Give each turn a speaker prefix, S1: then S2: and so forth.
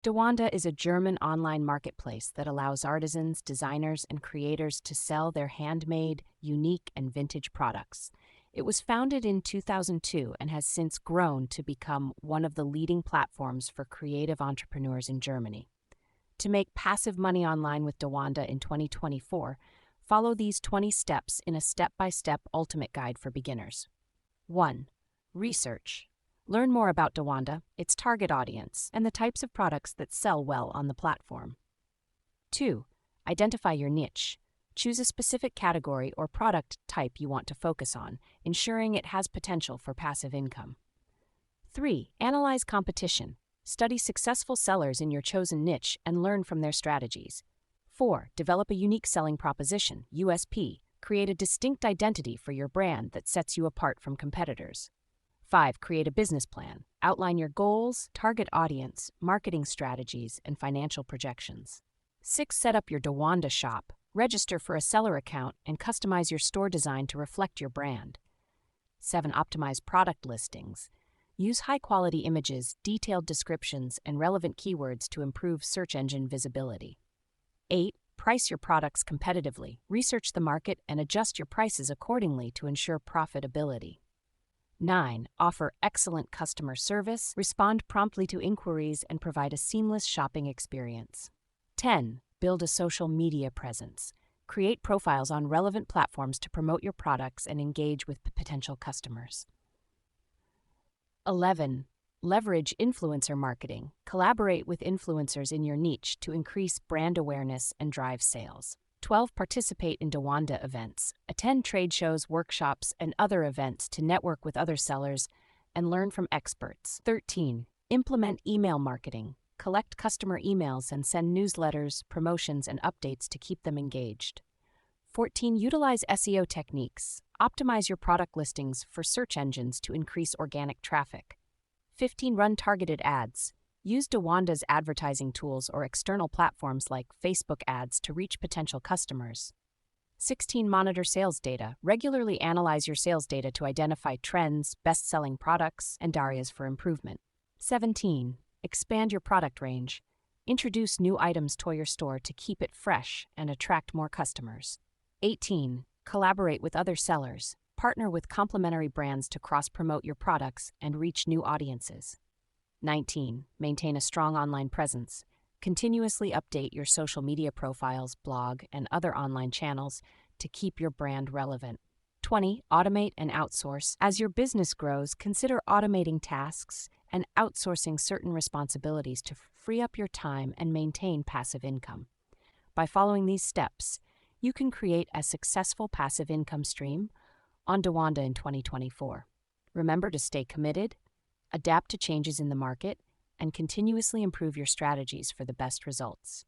S1: DaWanda is a German online marketplace that allows artisans, designers, and creators to sell their handmade, unique, and vintage products. It was founded in 2002 and has since grown to become one of the leading platforms for creative entrepreneurs in Germany. To make passive money online with DaWanda in 2024, follow these 20 steps in a step-by-step ultimate guide for beginners. 1. Research. Learn more about DaWanda, its target audience, and the types of products that sell well on the platform. 2. Identify your niche. Choose a specific category or product type you want to focus on, ensuring it has potential for passive income. 3. Analyze competition. Study successful sellers in your chosen niche and learn from their strategies. 4. Develop a unique selling proposition, USP. Create a distinct identity for your brand that sets you apart from competitors. 5. Create a business plan. Outline your goals, target audience, marketing strategies, and financial projections. 6. Set up your DaWanda shop. Register for a seller account and customize your store design to reflect your brand. 7. Optimize product listings. Use high-quality images, detailed descriptions, and relevant keywords to improve search engine visibility. 8. Price your products competitively. Research the market and adjust your prices accordingly to ensure profitability. 9. Offer excellent customer service, respond promptly to inquiries, and provide a seamless shopping experience. 10. Build a social media presence. Create profiles on relevant platforms to promote your products and engage with potential customers. 11. Leverage influencer marketing. Collaborate with influencers in your niche to increase brand awareness and drive sales. 12. Participate in DaWanda events. Attend trade shows, workshops, and other events to network with other sellers and learn from experts. 13. Implement email marketing. Collect customer emails and send newsletters, promotions, and updates to keep them engaged. 14. Utilize SEO techniques. Optimize your product listings for search engines to increase organic traffic. 15. Run targeted ads. Use DaWanda's advertising tools or external platforms like Facebook ads to reach potential customers. 16. Monitor sales data. Regularly analyze your sales data to identify trends, best-selling products, and areas for improvement. 17. Expand your product range. Introduce new items to your store to keep it fresh and attract more customers. 18. Collaborate with other sellers. Partner with complementary brands to cross-promote your products and reach new audiences. 19. Maintain a strong online presence. Continuously update your social media profiles, blog, and other online channels to keep your brand relevant. 20. Automate and outsource. As your business grows, consider automating tasks and outsourcing certain responsibilities to free up your time and maintain passive income. By following these steps, you can create a successful passive income stream on DaWanda in 2024. Remember to stay committed, adapt to changes in the market, and continuously improve your strategies for the best results.